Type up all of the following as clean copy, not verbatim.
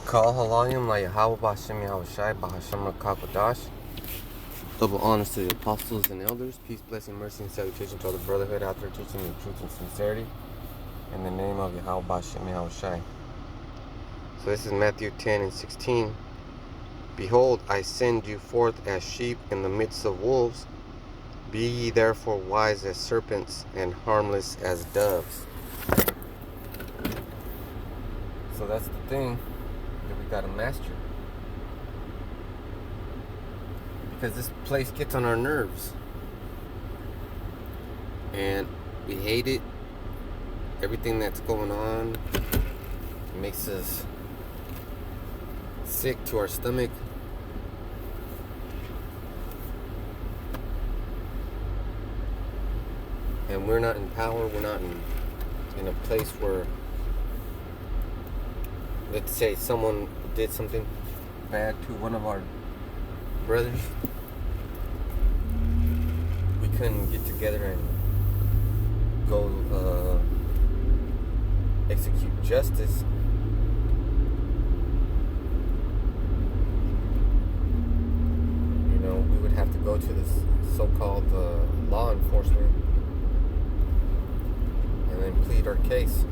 Call Halayim La Yahweh B'Hashem Yahushai B'Hashem Rakakodash. Double honors to the apostles and elders. Peace, blessing, mercy, and salutation to all the brotherhood out there teaching the truth and sincerity. In the name of Yahweh B'Hashem Yahushai. So this is Matthew 10 and 16. Behold, I send you forth as sheep in the midst of wolves. Be ye therefore wise as serpents and harmless as doves. So that's the thing that we gotta master, because this place gets on our nerves and we hate it. Everything that's going on makes us sick to our stomach. And we're not in power. We're not in a place where, let's say someone did something bad to one of our brothers, we couldn't get together and go execute justice. You know, we would have to go to this so-called law enforcement and then plead our case.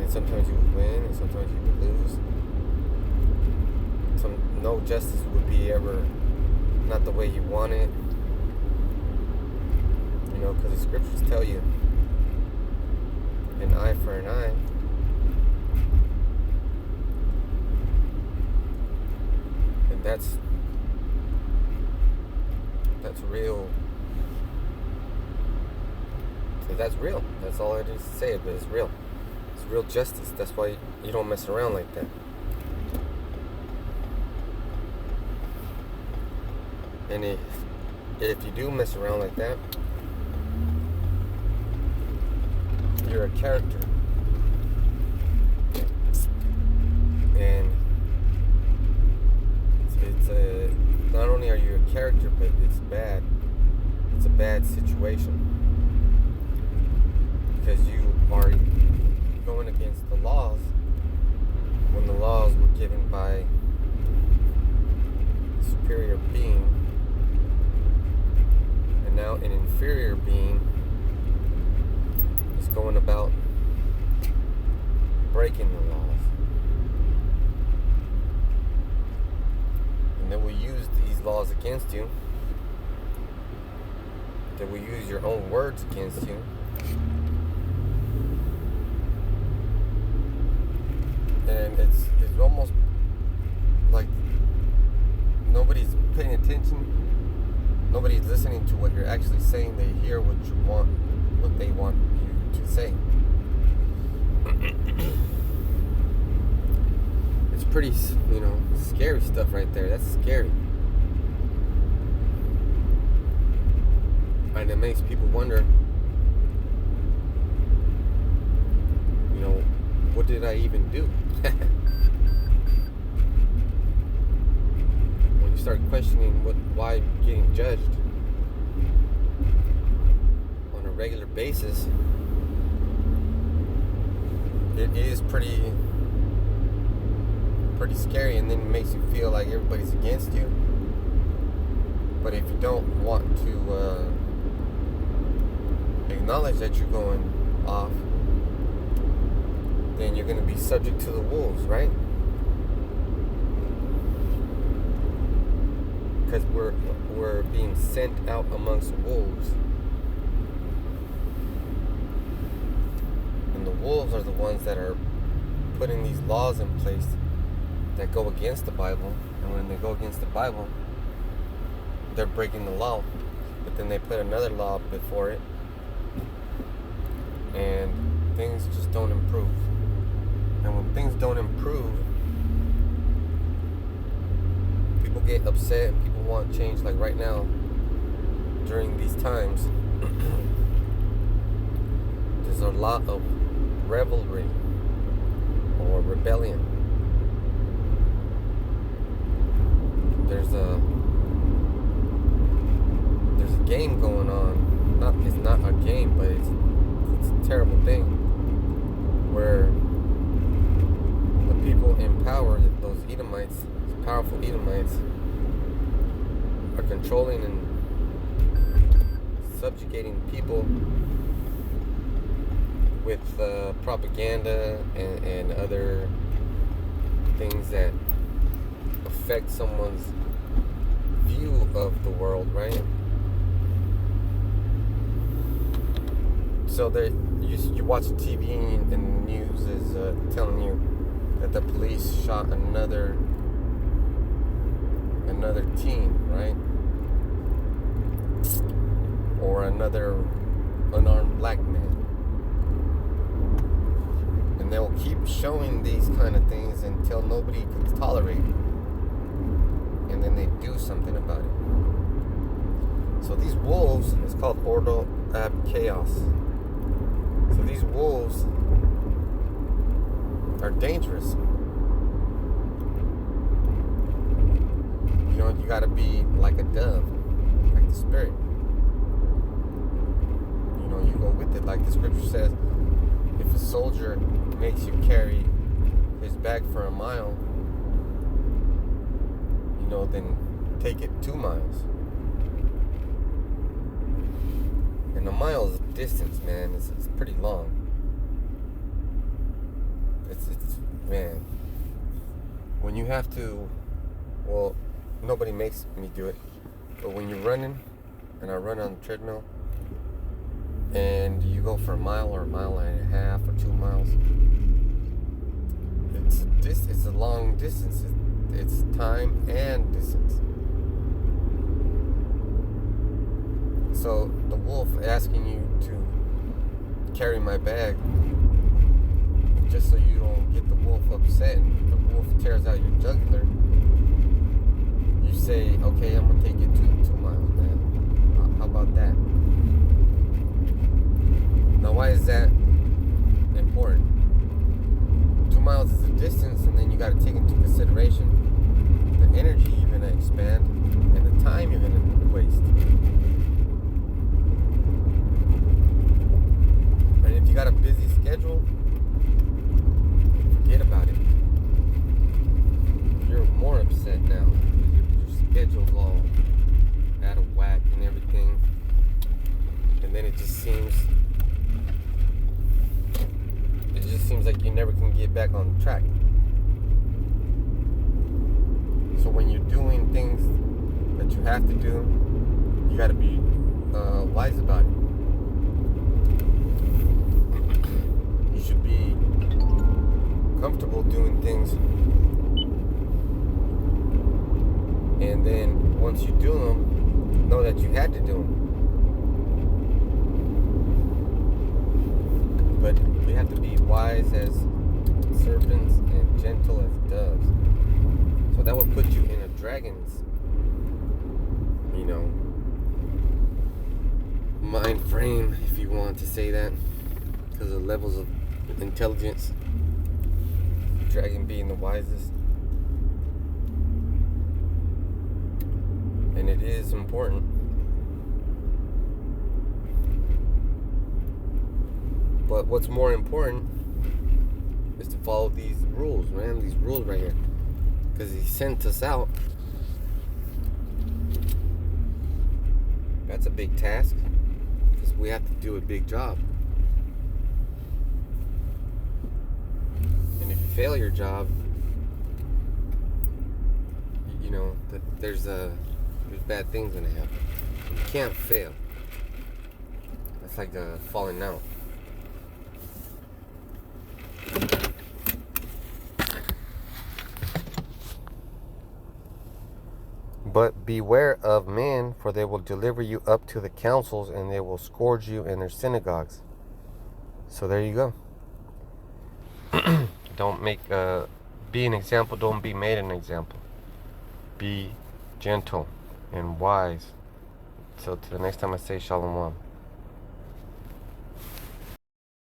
Sometimes you would win, and sometimes you would lose. No justice would be ever not the way you want it. You know, because the scriptures tell you an eye for an eye. And that's real. So that's real. That's all it is to say, but it's real. It's real justice. That's why you don't mess around like that. And if you do mess around like that, you're a character. And it's not only are you a character, but it's bad. It's a bad situation, because you are going against the laws when the laws were given by a superior being, and now an inferior being is going about breaking the laws, and they will use these laws against you. They will use your own words against you. And it's almost like nobody's paying attention. Nobody's listening to what you're actually saying. They hear what you want, what they want you to say. It's pretty, scary stuff right there. That's scary. And it makes people wonder, what did I even do? When you start questioning why you're getting judged on a regular basis, it is pretty scary, and then it makes you feel like everybody's against you. But if you don't want to acknowledge that you're going off, then you're going to be subject to the wolves, right? Because we're being sent out amongst wolves. And the wolves are the ones that are putting these laws in place that go against the Bible. And when they go against the Bible, they're breaking the law. But then they put another law before it, and things just don't improve. And when things don't improve, people get upset and people want change. Like right now, during these times, there's a lot of revelry or rebellion. There's a game going on. It's not a game, but it's terrible thing where the people in power, those Edomites, powerful Edomites, are controlling and subjugating people with propaganda and other things that affect someone's view of the world, right? So you watch TV and the news is telling you that the police shot another teen, right? Or another unarmed black man. And they'll keep showing these kind of things until nobody can tolerate it. And then they do something about it. So these wolves, it's called Ordo Ab Chaos. So these wolves are dangerous. You know, you gotta be like a dove, like the spirit. You know, you go with it, like the scripture says. If a soldier makes you carry his bag for a mile, you know, then take it 2 miles. And a mile is a distance, man. It's pretty long. It's man. When you have to, well, nobody makes me do it, but when you're running, and I run on the treadmill, and you go for a mile or a mile and a half or 2 miles, it's a long distance. It's time and distance. So the wolf asking you to carry my bag, just so you don't get the wolf upset and the wolf tears out your jugular, you say, okay, I'm gonna take it 2 miles, man. How about that? Now, why is that important? 2 miles is a distance, and then you got to take into consideration the energy you're gonna expand and the time you're gonna waste. And if you got a busy schedule, forget about it. You're more upset now. Your schedule's all out of whack and everything. And then it just seems like you never can get back on track. So when you're doing things that you have to do, you got to be wise about it. You should be comfortable doing things, and then once you do them, know that you had to do them. But we have to be wise as serpents and gentle as doves. So that would put you in a dragon's, you know, mind frame, if you want to say that, because of the levels of intelligence. Dragon being the wisest. And it is important. But what's more important is to follow these rules, man. These rules right here. Because he sent us out. That's a big task. Because we have to do a big job. And if you fail your job, you know, there's bad things gonna happen. You can't fail. That's like falling out. But beware of men, for they will deliver you up to the councils, and they will scourge you in their synagogues. So there you go. Don't be an example, don't be made an example. Be gentle and wise. So till the next time I say Shalom.